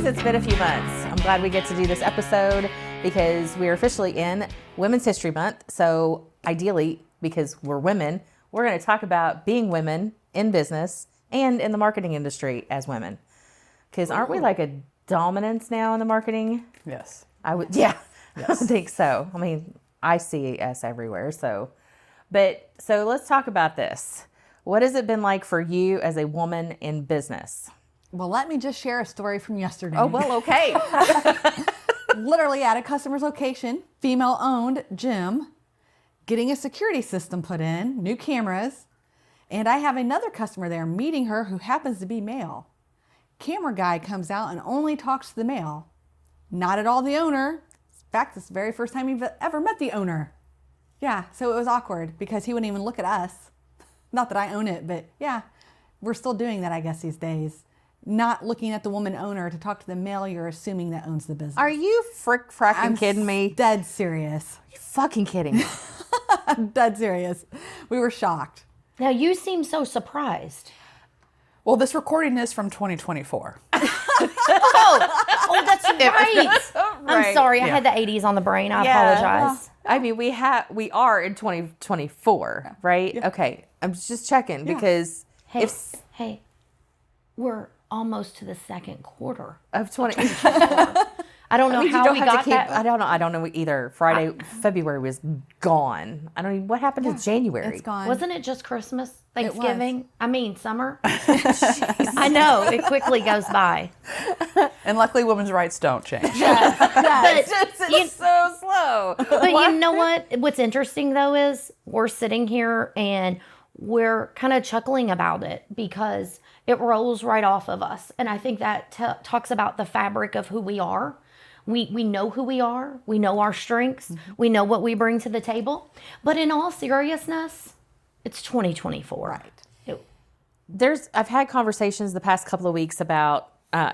ladies, it's been a few months. I'm glad we get to do this episode because we're officially in Women's History Month. So ideally, because we're women, we're going to talk about being women in business and in the marketing industry as women. Because aren't we like a dominance now in the marketing? Yes. Yes. I think so. I mean, I see us everywhere. So let's talk about this. What has it been like for you as a woman in business? Well, let me just share a story from yesterday. Oh, well, okay. Literally at a customer's location, female-owned gym, getting a security system put in, new cameras, and I have another customer there meeting her who happens to be male. Camera guy comes out and only talks to the male, not at all the owner. In fact, it's the very first time you've ever met the owner. Yeah, so it was awkward because he wouldn't even look at us. Not that I own it, but yeah, we're still doing that, I guess, these days. Not looking at the woman owner to talk to the male you're assuming that owns the business. Are you fracking kidding me? Dead serious. Are you fucking kidding me? Dead serious. We were shocked. Now you seem so surprised. Well, this recording is from 2024. Oh, that's right. I'm sorry. I had the 80s on the brain. I apologize. I mean, we are in 2024, right? Yeah. Okay. I'm just checking because Hey, we're almost to the second quarter of 20. I don't know how we got that. I don't know either. February was gone. I don't know what happened to January. It's gone. Wasn't it just Christmas, Thanksgiving? I mean, summer. I know it quickly goes by. And luckily, women's rights don't change. But it's so slow. But you know what? What's interesting though is we're sitting here and we're kind of chuckling about it because it rolls right off of us, and I think that talks about the fabric of who we are. We know who we are. We know our strengths. Mm-hmm. We know what we bring to the table. But in all seriousness, it's 2024. Right. I've had conversations the past couple of weeks about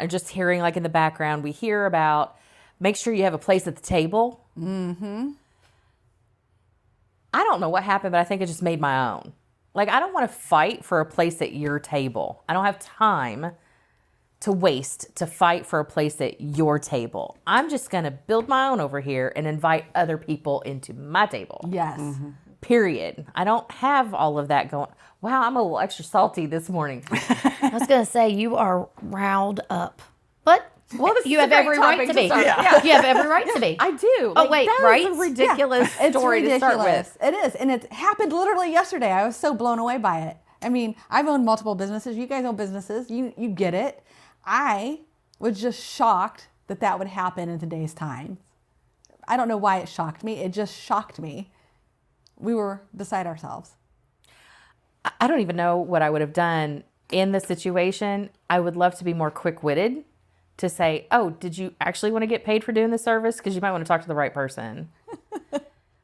just hearing, like in the background, we hear about make sure you have a place at the table. Mm-hmm. I don't know what happened, but I think I just made my own. Like, I don't want to fight for a place at your table. I don't have time to waste to fight for a place at your table. I'm just going to build my own over here and invite other people into my table. Yes. Mm-hmm. Period. I don't have all of that going. Wow, I'm a little extra salty this morning. I was going to say, you are riled up. But you have every right to be. Yeah. You have every right to be. I do. Oh, wait, that right? Is a ridiculous story to start with. It is. And it happened literally yesterday. I was so blown away by it. I mean, I've owned multiple businesses. You guys own businesses. You get it. I was just shocked that would happen in today's time. I don't know why it shocked me. It just shocked me. We were beside ourselves. I don't even know what I would have done in the situation. I would love to be more quick-witted to say, oh, did you actually want to get paid for doing the service? Because you might want to talk to the right person.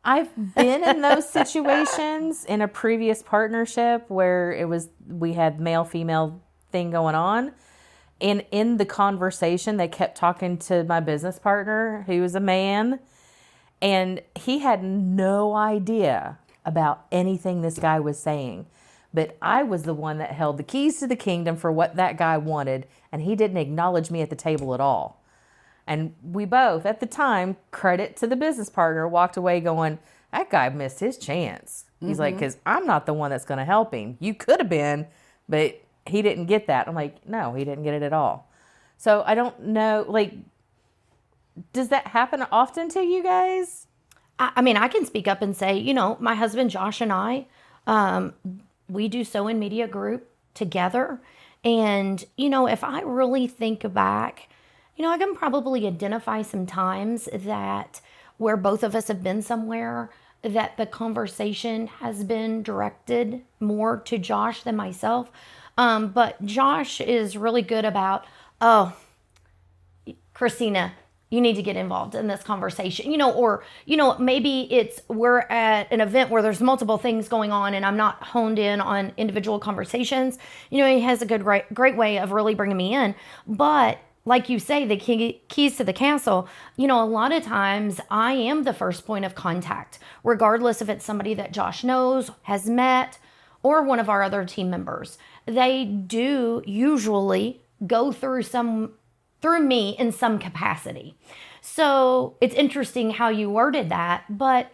I've been in those situations in a previous partnership where we had male-female thing going on. And in the conversation, they kept talking to my business partner, who was a man, and he had no idea about anything this guy was saying. But I was the one that held the keys to the kingdom for what that guy wanted, and he didn't acknowledge me at the table at all. And we both, at the time, credit to the business partner, walked away going, that guy missed his chance. He's like, because I'm not the one that's going to help him. You could have been, but he didn't get that. I'm like, no, he didn't get it at all. So I don't know, like, does that happen often to you guys? I mean, I can speak up and say, my husband Josh and I, we do SoIn Media Group together. And, if I really think back, I can probably identify some times that where both of us have been somewhere that the conversation has been directed more to Josh than myself. But Josh is really good about, Kristina, you need to get involved in this conversation, maybe we're at an event where there's multiple things going on and I'm not honed in on individual conversations. He has a great way of really bringing me in. But like you say, the keys to the castle, a lot of times I am the first point of contact, regardless if it's somebody that Josh knows, has met, or one of our other team members. They do usually go through some through me in some capacity. So it's interesting how you worded that. But,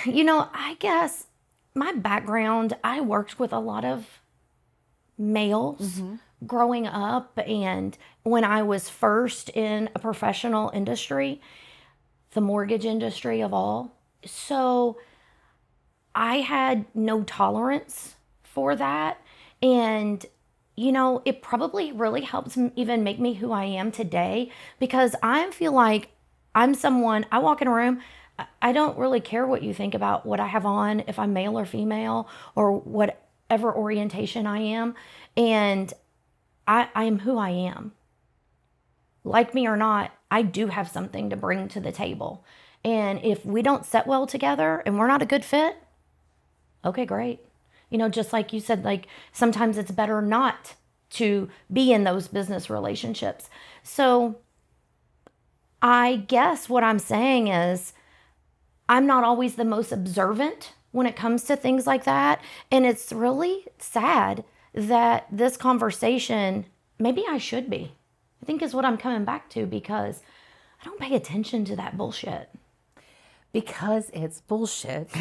I guess my background, I worked with a lot of males growing up. And when I was first in a professional industry, the mortgage industry of all, so I had no tolerance for that. And, it probably really helps even make me who I am today, because I feel like I'm someone, I walk in a room, I don't really care what you think about what I have on, if I'm male or female or whatever orientation I am. And I am who I am. Like me or not, I do have something to bring to the table. And if we don't set well together and we're not a good fit, okay, great. Just like you said, like sometimes it's better not to be in those business relationships. So I guess what I'm saying is I'm not always the most observant when it comes to things like that. And it's really sad that this conversation, maybe I should be, I think is what I'm coming back to, because I don't pay attention to that bullshit. Because it's bullshit.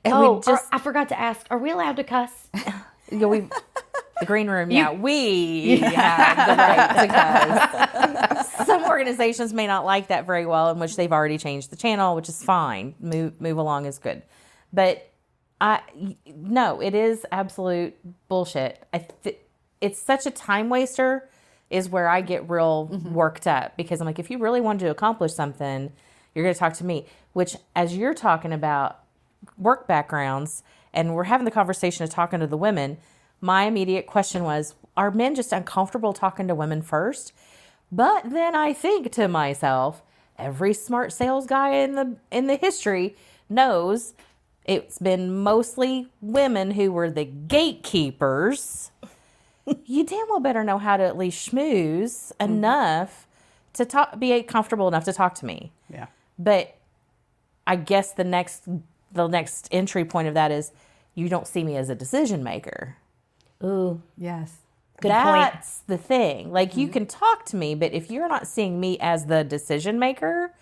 I forgot to ask, are we allowed to cuss? The green room, we have the right to cuss. Some organizations may not like that very well, in which they've already changed the channel, which is fine. Move along is good. But no, it is absolute bullshit. It's such a time waster is where I get real worked up, because I'm like, if you really wanted to accomplish something, you're going to talk to me. Which, as you're talking about work backgrounds, and we're having the conversation of talking to the women, my immediate question was, are men just uncomfortable talking to women first? But then I think to myself, every smart sales guy in the history knows it's been mostly women who were the gatekeepers. You damn well better know how to at least schmooze enough to be comfortable enough to talk to me. Yeah. But I guess the next entry point of that is, you don't see me as a decision maker. Ooh, Yes. good point. That's the thing. Like, you can talk to me, but if you're not seeing me as the decision maker,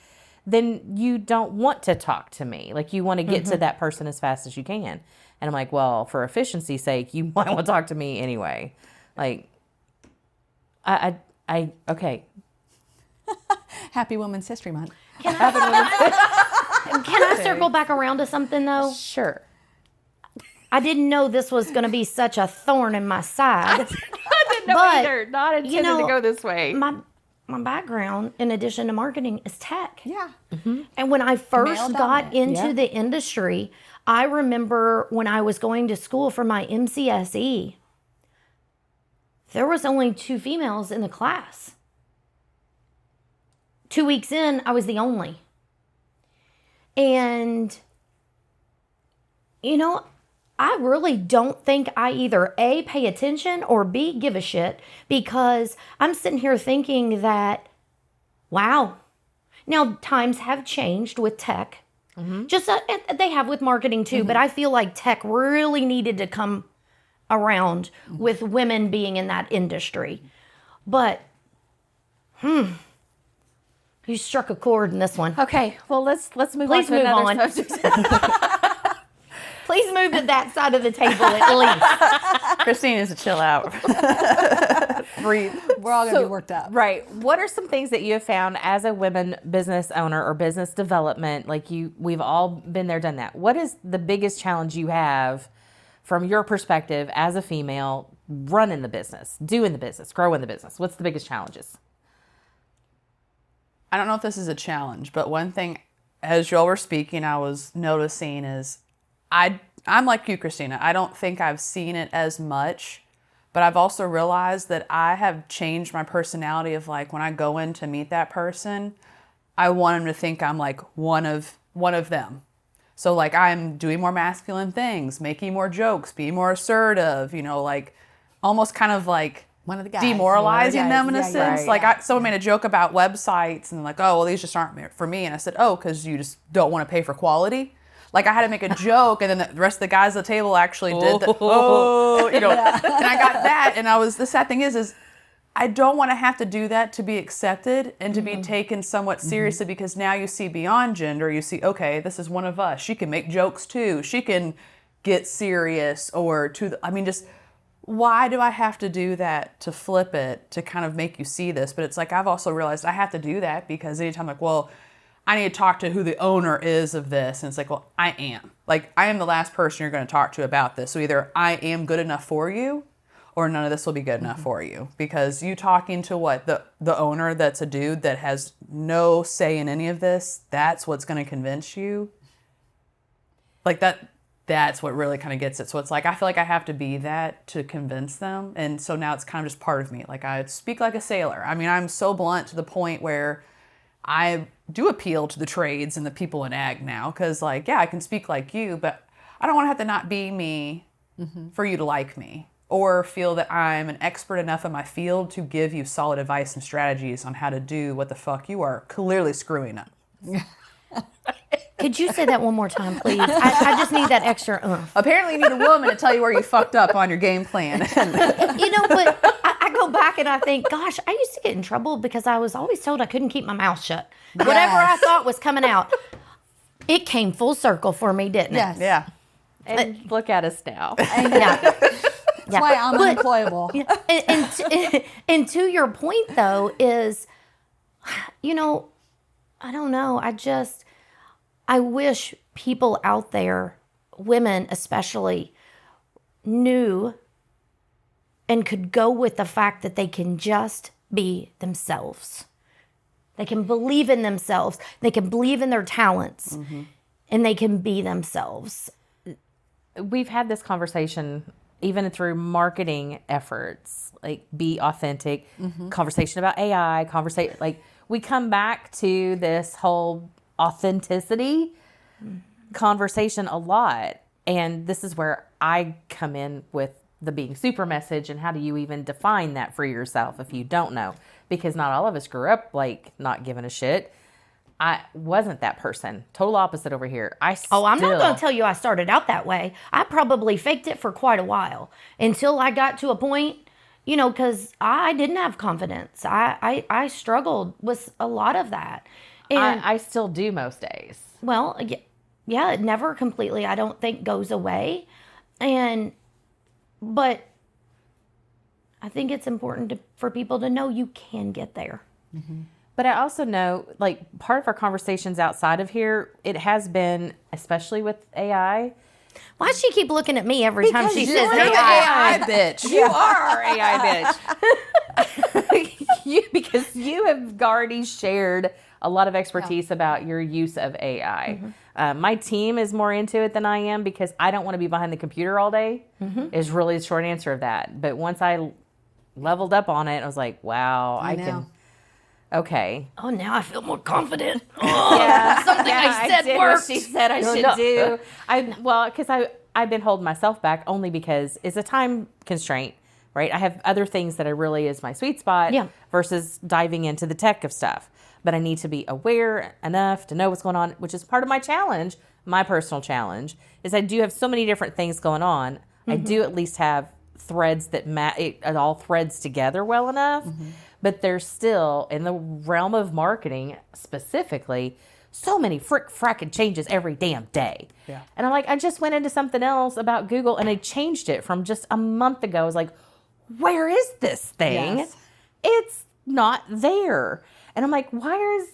then you don't want to talk to me. Like, you want to get to that person as fast as you can. And I'm like, well, for efficiency's sake, you might want to talk to me anyway. Like, okay. Happy Women's History Month. Can I circle back around to something though? Sure. I didn't know this was going to be such a thorn in my side. I didn't know But, either. Not intended to go this way. My background, in addition to marketing, is tech. Yeah. And when I first Male got dominant. into the industry, I remember when I was going to school for my MCSE, there was only 2 females in the class. 2 weeks in, I was the only. And, I really don't think I either A, pay attention, or B, give a shit, because I'm sitting here thinking that, wow. Now, times have changed with tech. Just they have with marketing too, but I feel like tech really needed to come around with women being in that industry. But, you struck a chord in this one. Okay, well, let's move Please on to move another on. subject. Please move to that side of the table at least. Christine is a chill out. Breathe. We're all going to be worked up. Right. What are some things that you have found as a women business owner or business development? We've all been there, done that. What is the biggest challenge you have from your perspective as a female running the business, doing the business, growing the business? What's the biggest challenges? I don't know if this is a challenge, but one thing, as y'all were speaking, I was noticing is I'm like you, Kristina. I don't think I've seen it as much, but I've also realized that I have changed my personality of, like, when I go in to meet that person, I want them to think I'm like one of them. So, like, I'm doing more masculine things, making more jokes, being more assertive, like almost kind of like One of the guys. demoralizing them in a Yeah, yeah, sense. right. Like, someone made a joke about websites and like, oh, well, these just aren't for me. And I said, oh, because you just don't want to pay for quality. Like, I had to make a joke, and then the rest of the guys at the table actually did and I got that. And the sad thing is I don't want to have to do that to be accepted and to be taken somewhat seriously, because now you see beyond gender. You see, okay, this is one of us. She can make jokes too. She can get serious, or just why do I have to do that to flip it, to kind of make you see this? But it's like, I've also realized I have to do that because anytime like, well, I need to talk to who the owner is of this. And it's like, well, I am. Like, I am the last person you're going to talk to about this. So either I am good enough for you, or none of this will be good enough for you. Because you talking to the owner that's a dude that has no say in any of this, that's what's going to convince you. Like that's what really kind of gets it. So it's like, I feel like I have to be that to convince them. And so now it's kind of just part of me. Like, I speak like a sailor. I mean, I'm so blunt to the point where I do appeal to the trades and the people in ag now. Because, like, yeah, I can speak like you, but I don't want to have to not be me for you to like me, or feel that I'm an expert enough in my field to give you solid advice and strategies on how to do what the fuck you are clearly screwing up. Could you say that one more time, please? I just need that extra. Apparently you need a woman to tell you where you fucked up on your game plan. But I go back and I think, gosh, I used to get in trouble because I was always told I couldn't keep my mouth shut. Yes. Whatever I thought was coming out, it came full circle for me, didn't it? Yes. Yeah. And look at us now. That's why I'm unemployable. And to your point, though, is, I don't know. I wish people out there, women especially, knew and could go with the fact that they can just be themselves. They can believe in themselves. They can believe in their talents. And they can be themselves. We've had this conversation even through marketing efforts, like be authentic, conversation about AI, like we come back to this whole authenticity conversation a lot. And this is where I come in with the being super message, and how do you even define that for yourself if you don't know? Because not all of us grew up like not giving a shit. I wasn't that person. Total opposite over here. I'm not going to tell you I started out that way. I probably faked it for quite a while until I got to a point, because I didn't have confidence. I struggled with a lot of that. And I still do most days. Well, yeah, it never completely, I don't think, goes away. But I think it's important for people to know you can get there. But I also know, like, part of our conversations outside of here, it has been, especially with AI. Why does she keep looking at me every time she says You're the AI bitch. You are our AI bitch. Because you have already shared a lot of expertise about your use of AI. My team is more into it than I am because I don't want to be behind the computer all day, is really the short answer of that. But once I leveled up on it, I was like, wow, I can... Okay. Oh, now I feel more confident. Something I said worked. She said I should do. Because I've been holding myself back only because it's a time constraint, right? I have other things that I really is my sweet spot versus diving into the tech of stuff. But I need to be aware enough to know what's going on, which is part of my challenge. My personal challenge is I do have so many different things going on. I do at least have threads that it all threads together well enough. But there's still, in the realm of marketing specifically, so many fracking changes every damn day. Yeah. And I'm like, I just went into something else about Google and I changed it from just a month ago. I was like, where is this thing? Yes. It's not there. And I'm like, why is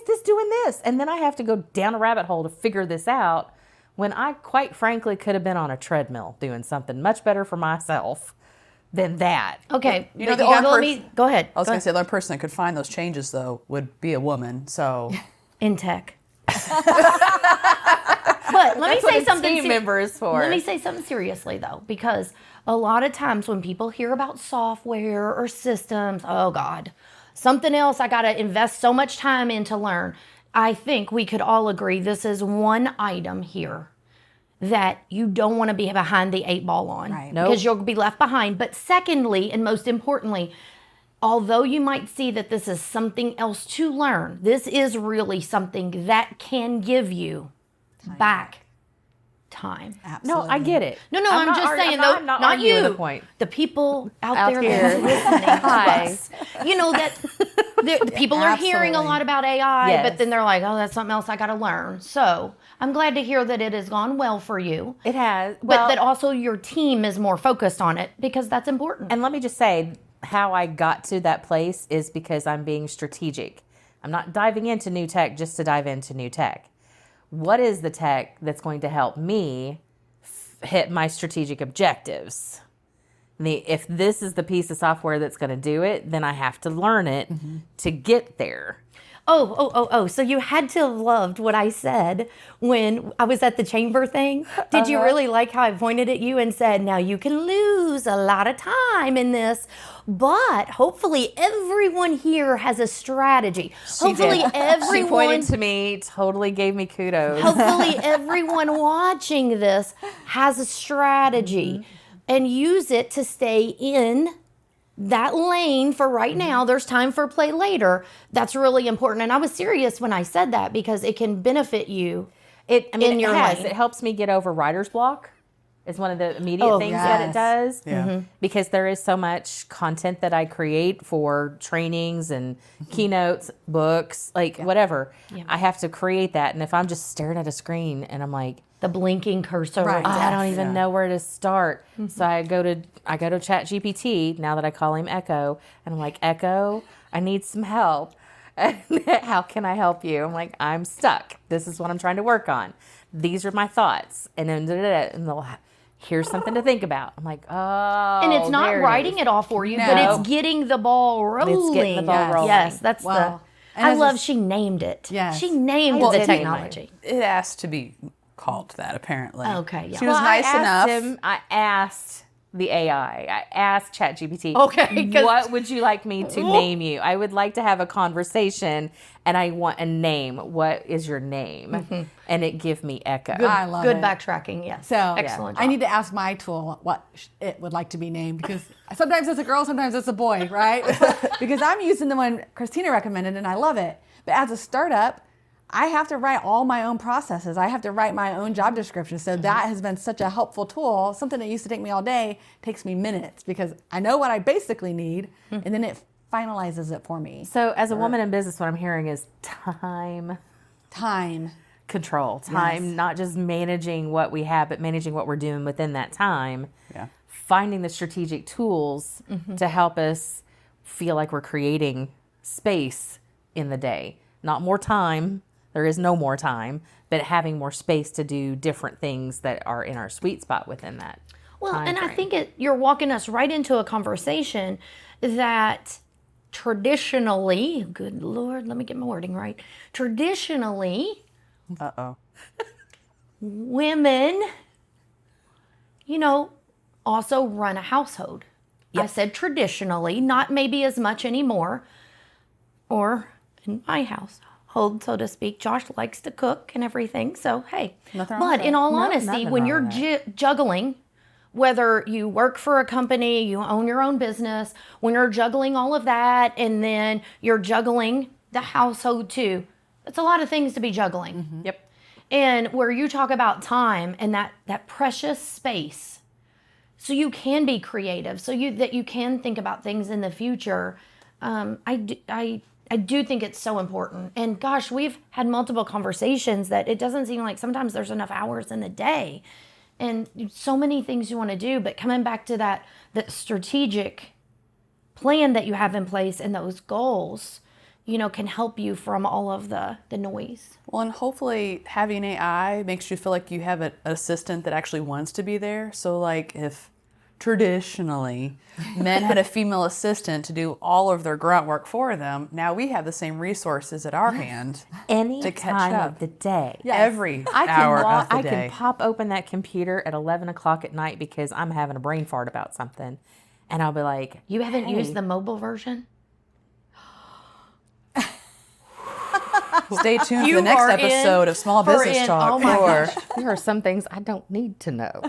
this doing this? And then I have to go down a rabbit hole to figure this out when I quite frankly could have been on a treadmill doing something much better for myself than that. Okay. Go ahead. I was going to say the only person that could find those changes, though, would be a woman. So in tech. But let me say something. Team member is for. Let me say something seriously, though, because a lot of times when people hear about software or systems, oh God, something else I got to invest so much time in to learn. I think we could all agree this is one item here that you don't want to be behind the 8 ball on, right? Because you'll be left behind. But secondly, and most importantly, although you might see that this is something else to learn, this is really something that can give you time. Absolutely. No, I get it. No, I'm just saying, though, I'm not not arguing you. the point. The people out Out there here. that are listening to Hi. us. You know, that the people are hearing a Absolutely. lot about AI, Yes. but then they're like, oh, that's something else I got to learn. So I'm glad to hear that it has gone well for you. It has. But Well, that also your team is more focused on it because that's important. and let me just say, how I got to that place is because I'm being strategic. I'm not diving into new tech just to dive into new tech. What is the tech that's going to help me hit my strategic objectives? If this is the piece of software that's going to do it, then I have to learn it to get there. Oh. So you had to have loved what I said when I was at the chamber thing. Did you really like how I pointed at you and said, now you can lose a lot of time in this, but hopefully everyone here has a strategy. Hopefully She everyone pointed to me, totally gave me kudos. hopefully everyone watching this has a strategy and use it to stay in that lane for right now. There's time for play later. That's really important. And I was serious when I said that because it can benefit you. In your has. lane. It helps me get over writer's block. It's one of the immediate things that it does. Yeah. Because there is so much content that I create for trainings and keynotes, books, like whatever. I have to create that. And if I'm just staring at a screen and I'm like, The blinking cursor. Right. I don't even know where to start. So I go to Chat GPT now that I call him Echo, and I'm like, Echo, I need some help. How can I help you? I'm like, I'm stuck. This is what I'm trying to work on. These are my thoughts. And then and they'll here's something to think about. I'm like, oh. And it's not there writing is. it all for you, No. but it's getting the ball rolling. It's getting the ball rolling. Yes, that's Well, the. and I as love a- she named it. Yes. She named Well, the it did name technology. It asked to be called that, apparently. Okay, yeah. She was Well, nice I enough. asked the AI. I asked ChatGPT. Okay, 'cause- What would you like me to name you? I would like to have a conversation, and I want a name. What is your name? And it give me Echo. I love Good it. backtracking, yes. So Excellent I job. need to ask my tool what it would like to be named because sometimes it's a girl, sometimes it's a boy, right? Because I'm using the one Kristina recommended and I love it. But as a startup, I have to write all my own processes. I have to write my own job description. So that has been such a helpful tool. Something that used to take me all day takes me minutes because I know what I basically need and then it finalizes it for me. So, as a woman in business, what I'm hearing is time Time. control. Time, Yes. not just managing what we have, but managing what we're doing within that time. Yeah. Finding the strategic tools to help us feel like we're creating space in the day. Not more time. There is no more time, but having more space to do different things that are in our sweet spot within that. Well, time and I frame. think you're walking us right into a conversation that traditionally, good Lord, let me get my wording right. Traditionally, Uh-oh. women, also run a household. I said traditionally, not maybe as much anymore. Or in my household, so to speak, Josh likes to cook and everything. So, hey. Nothing wrong with But in all honesty, nothing when wrong you're with juggling, whether you work for a company, you own your own business, when you're juggling all of that, and then you're juggling the household too, it's a lot of things to be juggling. Yep. And where you talk about time and that precious space, so you can be creative, so that you can think about things in the future. I do think it's so important. And gosh, we've had multiple conversations that it doesn't seem like sometimes there's enough hours in the day, and so many things you want to do. But coming back to that strategic plan that you have in place and those goals, can help you from all of the noise. Well, and hopefully having AI makes you feel like you have an assistant that actually wants to be there. So like if traditionally men had a female assistant to do all of their grunt work for them, now we have the same resources at our hand Any to catch time up. of the day. Every I hour can of the I day. can pop open that computer at 11 o'clock at night because I'm having a brain fart about something. And I'll be like, You haven't hey, used the mobile version? Stay tuned You for the next are in episode of Small for Business in- Talk. oh my or There are some things I don't need to know.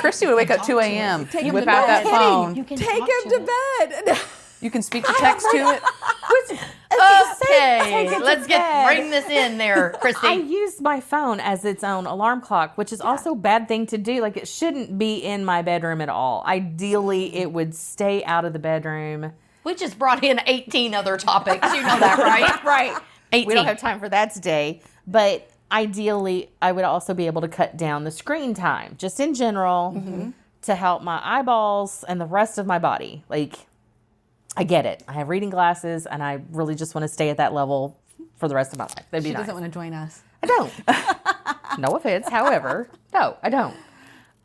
Christy would wake up 2 a.m. Take You him whip to out bed. that phone. You can Take talk him to it. bed. You can speak to text to it. As you Okay, let's bring this in there, I Christy. use my phone as its own alarm clock, which is also a bad thing to do. Like, it shouldn't be in my bedroom at all. Ideally, it would stay out of the bedroom. We just brought in 18 other topics. You know that, right? Right. 18. We don't have time for that today. But ideally, I would also be able to cut down the screen time, just in general, to help my eyeballs and the rest of my body. Like, I get it. I have reading glasses, and I really just want to stay at that level for the rest of my life. That'd be She nice. doesn't want to join us. I don't. No offense. However, no, I don't.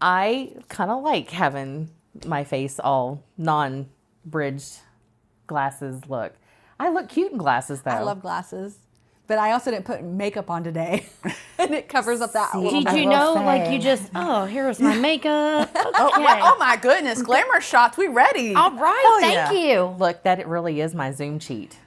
I kind of like having my face all non-bridged glasses look. I look cute in glasses, though. I love glasses. But I also didn't put makeup on today. And it covers up that little Did bit. you know, like, you just, here's my makeup. Okay. Oh my goodness, glamour shots, we ready. All right, thank you. Look, that it really is my Zoom cheat.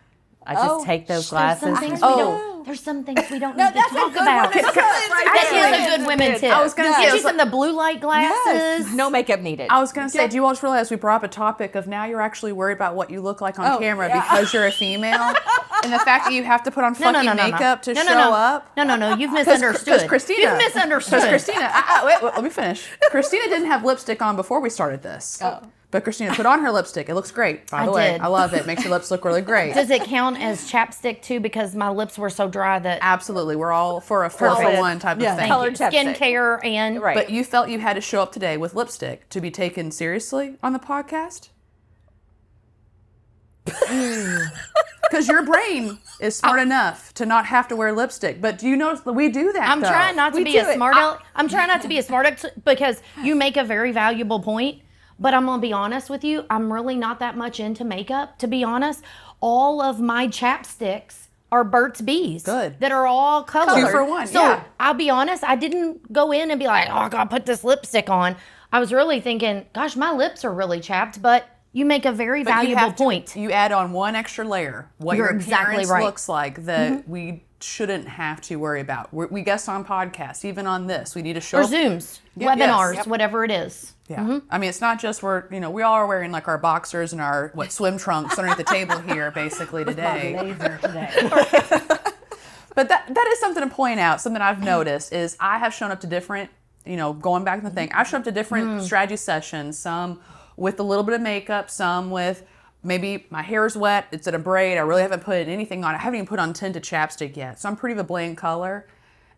I just take those There's glasses. some things we don't need to that's a talk good about. one. That is a good women tip. I was gonna say, Get you some of the blue light glasses. No makeup needed. I was going to say, do you all just realize we brought up a topic of now you're actually worried about what you look like on camera because you're a female? And the fact that you have to put on fucking makeup to show up? No, you've misunderstood. Because Kristina. You've misunderstood. Because Kristina, wait, let me finish. Kristina didn't have lipstick on before we started this. But Kristina put on her lipstick. It looks great, by the way. did. I love it. Makes your lips look really great. Does it count as chapstick too? Because my lips were so dry that Absolutely. We're all for a 4-for-1 type of thing. Colored chapstick. skincare and Right. But you felt you had to show up today with lipstick to be taken seriously on the podcast? Because your brain is smart enough to not have to wear lipstick. But do you notice that we do that, I'm though? trying not to be a smart aleck. I'm trying not to be a smart aleck because you make a very valuable point. But I'm going to be honest with you. I'm really not that much into makeup, to be honest. All of my chapsticks are Burt's Bees. Good. That are all colored. 2 for 1, So yeah. I'll be honest. I didn't go in and be like, I got to put this lipstick on. I was really thinking, gosh, my lips are really chapped. But you make a very But you valuable have to- point. You add on one extra layer. What You're your exactly appearance right. looks like that we shouldn't have to worry about. We guest on podcasts. Even on this, we need to show Or up. Zooms, Yeah, webinars, yes. whatever it is. Yeah. I mean, it's not just we all are wearing like our boxers and our swim trunks underneath the table here basically today. But that is something to point out. Something I've noticed is I have shown up to different, going back to the thing, I've shown up to different strategy sessions, some with a little bit of makeup, some with maybe my hair is wet, it's in a braid, I really haven't put anything on. I haven't even put on tinted chapstick yet. So I'm pretty of a bland color.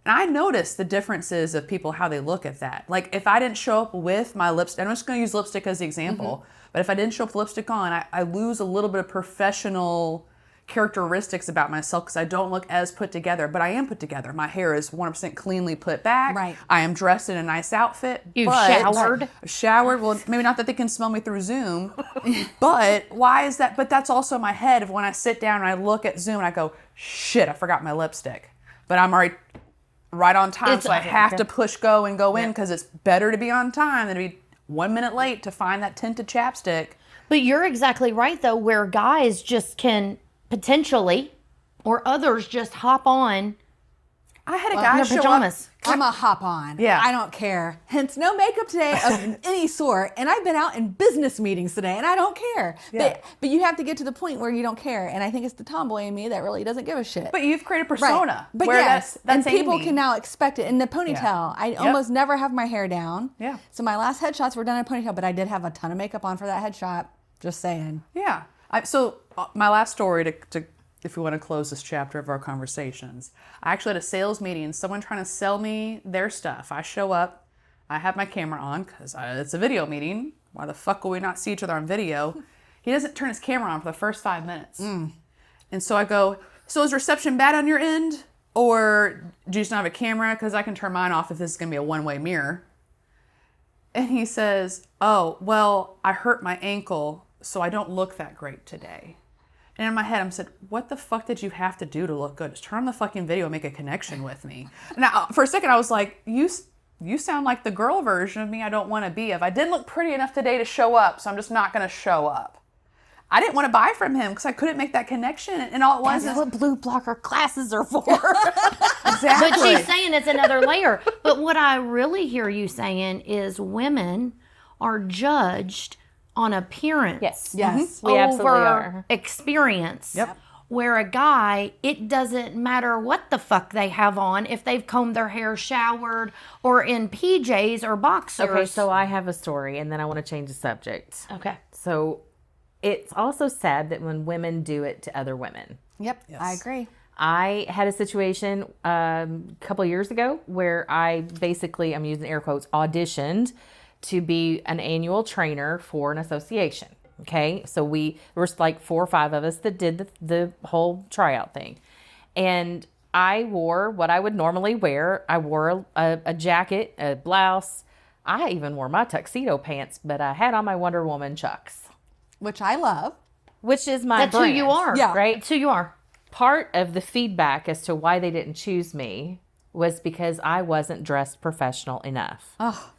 And I noticed the differences of people, how they look at that. Like if I didn't show up with my lipstick, I'm just going to use lipstick as the example, but if I didn't show up with lipstick on, I lose a little bit of professional characteristics about myself because I don't look as put together, but I am put together. My hair is 100% cleanly put back. Right. I am dressed in a nice outfit. You've but- showered. Showered. Well, maybe not that they can smell me through Zoom, but why is that? But that's also my head of when I sit down and I look at Zoom and I go, shit, I forgot my lipstick. But I'm already right on time, so I have to push go and go in because it's better to be on time than to be 1 minute late to find that tinted chapstick. But you're exactly right, though, where guys just can potentially, or others just hop on I had a in guy their show up. pajamas. I'm a hop on. Yeah. I don't care. Hence, no makeup today of any sort. And I've been out in business meetings today, and I don't care. Yeah. But you have to get to the point where you don't care. And I think it's the tomboy in me that really doesn't give a shit. But you've created a Right. persona. But where yes, that's and people Amy. can now expect it. In the ponytail, I almost never have my hair down. Yeah. So my last headshots were done in a ponytail, but I did have a ton of makeup on for that headshot. Just saying. Yeah. So my last story to if we want to close this chapter of our conversations, I actually had a sales meeting, someone trying to sell me their stuff. I show up, I have my camera on because it's a video meeting. Why the fuck will we not see each other on video? He doesn't turn his camera on for the first 5 minutes. And so I go, so is reception bad on your end? Or do you just not have a camera? Because I can turn mine off if this is going to be a one-way mirror. And he says, oh, well, I hurt my ankle, so I don't look that great today. And in my head, I'm said, what the fuck did you have to do to look good? Just turn on the fucking video and make a connection with me. Now, for a second, I was like, you sound like the girl version of me I don't want to be. If I didn't look pretty enough today to show up, so I'm just not going to show up. I didn't want to buy from him because I couldn't make that connection. And all it was That's is what blue blocker glasses are for. exactly. But she's saying it's another layer. But what I really hear you saying is women are judged on appearance. Yes. Yes. We absolutely over are. experience. Yep. Where a guy, it doesn't matter what the fuck they have on, if they've combed their hair, showered, or in PJs or boxers. Okay, so I have a story, and then I want to change the subject. Okay. So it's also sad that when women do it to other women. Yep, I agree. I had a situation a couple of years ago where I basically, I'm using air quotes, auditioned to be an annual trainer for an association. Okay, so there was like 4 or 5 of us that did the whole tryout thing. And I wore what I would normally wear. I wore a jacket, a blouse. I even wore my tuxedo pants, but I had on my Wonder Woman chucks. Which I love. Which is my That's brand. who you are. Yeah. Right? That's who you are. Part of the feedback as to why they didn't choose me was because I wasn't dressed professional enough. Oh,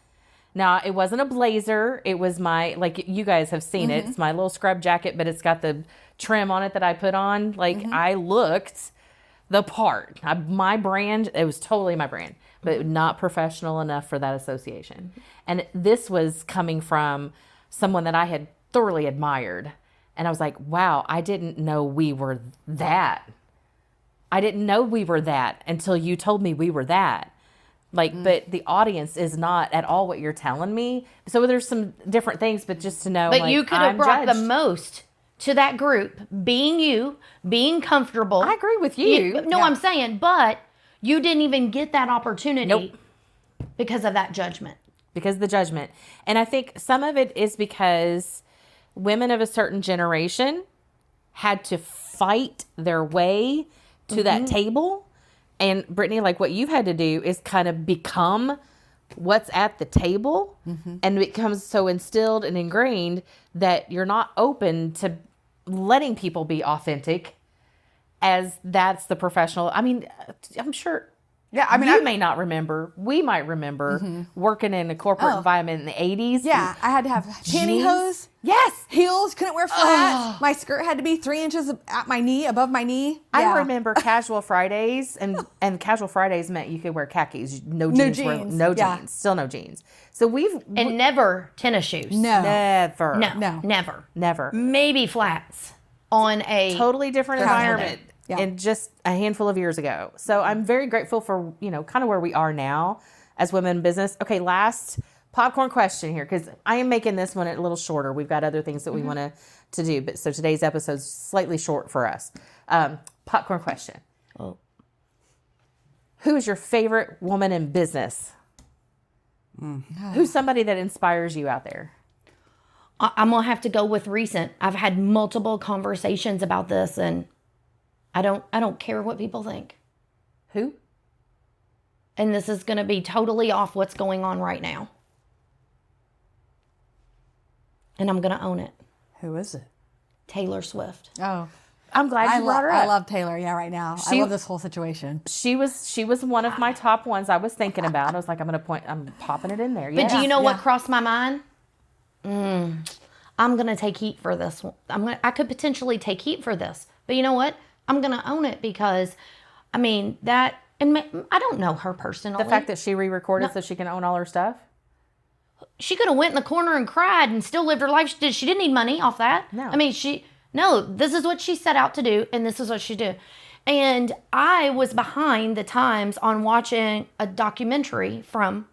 Now, it wasn't a blazer. It was my, like you guys have seen it. It's my little scrub jacket, but it's got the trim on it that I put on. Like, I looked the part. My brand, it was totally my brand, but not professional enough for that association. And this was coming from someone that I had thoroughly admired. And I was like, wow, I didn't know we were that. I didn't know we were that until you told me we were that. Like, but the audience is not at all what you're telling me. So there's some different things, but just to know, But like, you could have I'm brought the judged. most to that group, being you, being comfortable. I agree with you. No, I'm saying, but you didn't even get that opportunity Nope. because of that judgment. Because of the judgment. And I think some of it is because women of a certain generation had to fight their way to that table. And Brittany, like what you've had to do is kind of become what's at the table. And it becomes so instilled and ingrained that you're not open to letting people be authentic as that's the professional. I mean, I'm sure Yeah, I mean, you may not remember. We might remember working in a corporate environment in the 80s. yeah. I had to have pantyhose. Yes. Heels, couldn't wear flats. My skirt had to be 3 inches at my knee, above my knee. I Yeah. remember casual Fridays, and casual Fridays meant you could wear khakis. No jeans. jeans. No Yeah. jeans. Still no jeans. So And never tennis shoes. No. never. No. Never. Never. Maybe flats on a Totally different environment. Yeah. And just a handful of years ago. So I'm very grateful for, kind of where we are now as women in business. Okay, last popcorn question here, because I am making this one a little shorter. We've got other things that we want to do. But so today's episode is slightly short for us. Popcorn question. Oh. Who is your favorite woman in business? Who's somebody that inspires you out there? I'm going to have to go with recent. I've had multiple conversations about this, and I don't care what people think. Who? And this is going to be totally off what's going on right now. And I'm going to own it. who is it? Taylor Swift. Oh. I'm glad you brought her up. I love Taylor. Yeah, right now. I She- love this whole situation. She was one of my top ones I was thinking about. I was like, I'm popping it in there. But do you know what Yeah. crossed my mind? I'm going to take heat for this one. I could potentially take heat for this. But you know what? I'm going to own it because, I mean, I don't know her personally. The fact that she re-recorded so she can own all her stuff? She could have went in the corner and cried and still lived her life. She didn't need money off that. No. I mean, this is what she set out to do, and this is what she did. And I was behind the times on watching a documentary from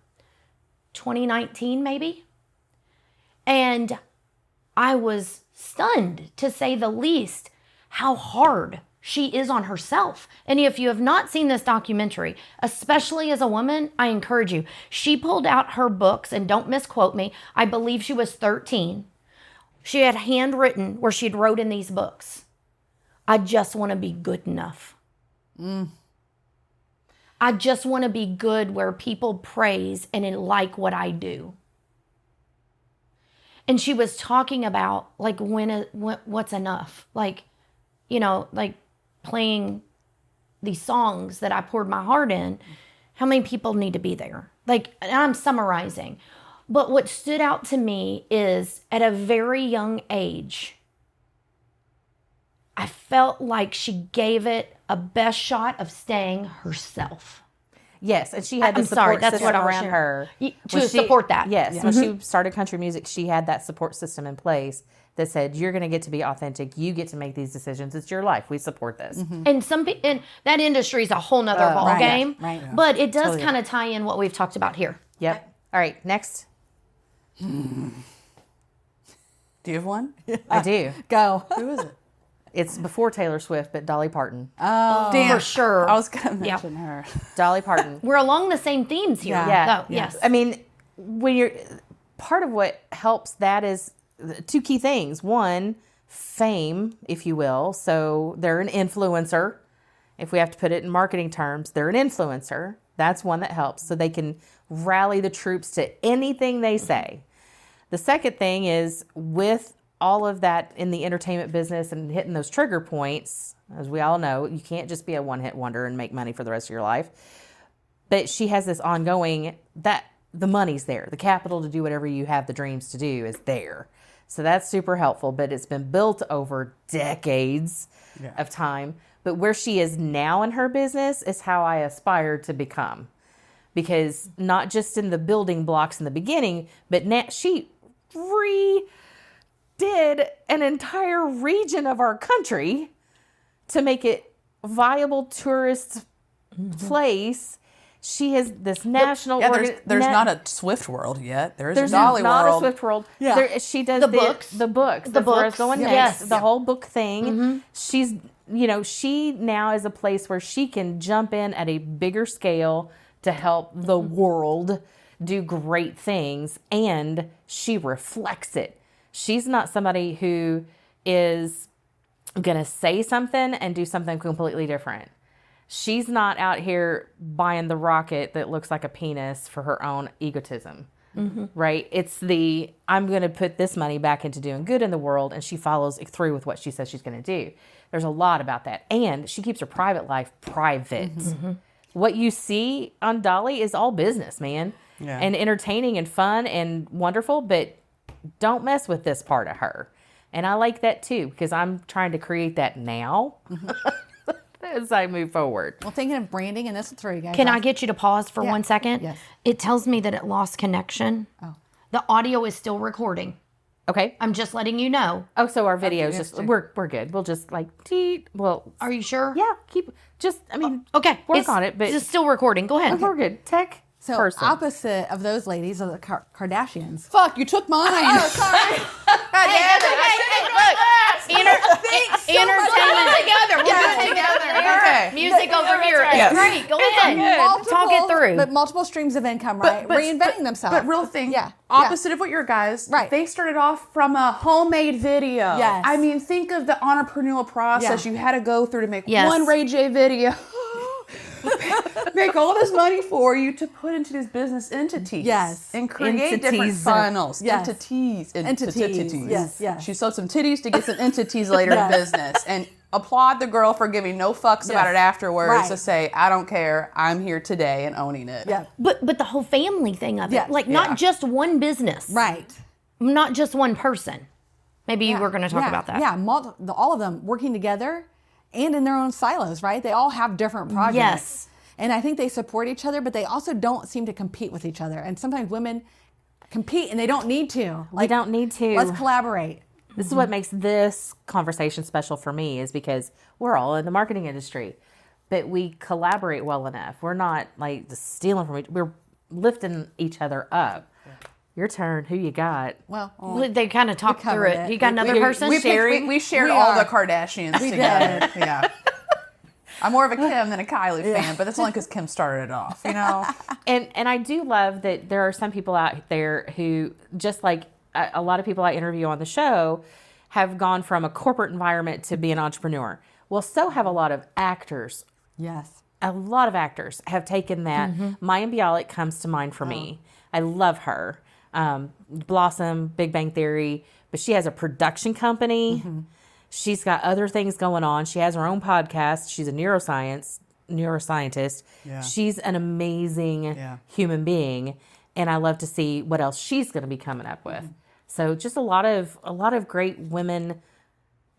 2019, maybe. And I was stunned, to say the least, how hard she is on herself. And if you have not seen this documentary, especially as a woman, I encourage you. She pulled out her books, and don't misquote me, I believe she was 13. She had handwritten where she'd wrote in these books, I just want to be good enough. I just want to be good where people praise and like what I do. And she was talking about like what's enough, like playing these songs that I poured my heart in. How many people need to be there? Like, and I'm summarizing, but what stood out to me is at a very young age, I felt like she gave it a best shot of staying herself. Yes, and she had the I'm support sorry, that's system what I was around sharing. her. To When support that. Yes, when she started country music, she had that support system in place that said, you're going to get to be authentic. You get to make these decisions. It's your life. We support this. And and that industry is a whole nother ball right, game. right. Yeah. But it does Totally. kind of tie in what we've talked about here. Yep. All right, next. Do you have one? I do. Go. Who is it? It's before Taylor Swift, but Dolly Parton. Damn. For sure. I was going to mention her. Dolly Parton. We're along the same themes here. Yeah. though. Yes. I mean, when you're part of what helps that is two key things. One, fame, if you will. So they're an influencer. If we have to put it in marketing terms, they're an influencer. That's one that helps. So they can rally the troops to anything they say. The second thing is with all of that in the entertainment business and hitting those trigger points, as we all know, you can't just be a one-hit wonder and make money for the rest of your life. But she has this ongoing, that the money's there. The capital to do whatever you have the dreams to do is there. So that's super helpful, but it's been built over decades of time. But where she is now in her business is how I aspire to become. Because not just in the building blocks in the beginning, but now she redid an entire region of our country to make it viable tourist place. She has this national. Yeah, there's not a Swift World yet. There's a not Dolly World. a Swift World. Yeah. She does The books. The books. That's where I was books. going Yeah. next. Yes. The whole book thing. She's, she now is a place where she can jump in at a bigger scale to help the world do great things, and she reflects it. She's not somebody who is going to say something and do something completely different. She's not out here buying the rocket that looks like a penis for her own egotism, right? It's I'm going to put this money back into doing good in the world, and she follows through with what she says she's going to do. There's a lot about that. And she keeps her private life private. What you see on Dolly is all business, man. Yeah. And entertaining and fun and wonderful, but don't mess with this part of her. And I like that too, because I'm trying to create that now as I move forward. Well, thinking of branding, and this will throw you guys Can off. I get you to pause for 1 second? Yes. It tells me that it lost connection. Oh. The audio is still recording. Okay. I'm just letting you know. Oh, so our videos just we're good. We'll just Are you sure? yeah, Okay. work on it, but it's still recording. Go ahead. we're good. Tech So person. opposite of those ladies are the Kardashians. Fuck, you took mine. Oh, sorry. Entertainment together. We'll do it together. Okay. Music over here. It's Yes. great. Go ahead. Talk it through. But multiple streams of income, right? Reinventing themselves. But real thing, Yeah. opposite of what your guys, Right. they started off from a homemade video. Yes. I mean, think of the entrepreneurial process Yeah. you had to go through to make Yes. one Ray J video. Make all this money for you to put into these business entities. Yes. And create different Entities. funnels. Yes. Entities. Entities. Yes, yes. She sold some titties to get some entities later in business. And applaud the girl for giving no fucks about it afterwards Right. to say, I don't care, I'm here today and owning it. Yeah. But the whole family thing of it, Yes. like Yeah. not just one business, Right. not just one person. Maybe you were going to talk about that. Yeah, all of them working together and in their own silos, right? They all have different projects. Yes. And I think they support each other, but they also don't seem to compete with each other. And sometimes women compete and they don't need to. we don't need to. Let's collaborate. This is what makes this conversation special for me, is because we're all in the marketing industry, but we collaborate well enough. We're not like just stealing from we're lifting each other up. Your turn. Who you got? Well, They kind of talked through covered it. it. You got another person? We shared all the Kardashians together. did. Yeah. I'm more of a Kim than a Kylie fan, but that's only because Kim started it off, you know? And I do love that there are some people out there who, just like a lot of people I interview on the show, have gone from a corporate environment to be an entrepreneur. Well, so have a lot of actors. yes. A lot of actors have taken that. Maya Bialik comes to mind for me. I love her. Blossom, Big Bang Theory, but she has a production company. She's got other things going on. She has her own podcast. She's a neuroscientist. Yeah. She's an amazing human being, and I love to see what else she's going to be coming up with. So just a lot of great women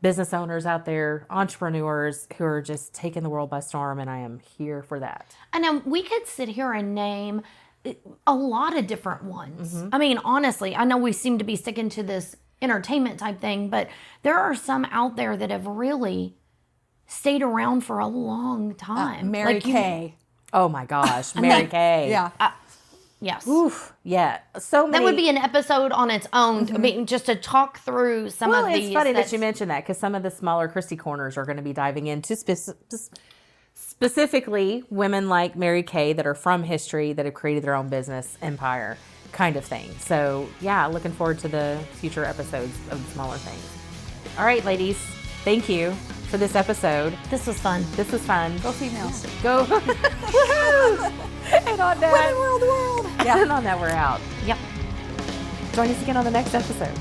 business owners out there, entrepreneurs who are just taking the world by storm, and I am here for that. I know we could sit here and name a lot of different ones. I mean, honestly, I know we seem to be sticking to this entertainment type thing, but there are some out there that have really stayed around for a long time. Mary Kay. Oh my gosh, Mary Kay. Yeah. Yes. Oof. Yeah. So many. That would be an episode on its own. I mean, just to talk through some of these. It's funny that you mentioned that, because some of the smaller Christy Corners are going to be diving into specifically women like Mary Kay that are from history, that have created their own business empire kind of thing. So yeah, looking forward to the future episodes of the smaller things. All right, ladies, thank you for this episode. This was fun. This was fun. Go females. Go. Woohoo! And on that, Women rule the world. yeah. And on that, we're out. Yep. Join us again on the next episode.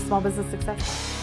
Small Business Success.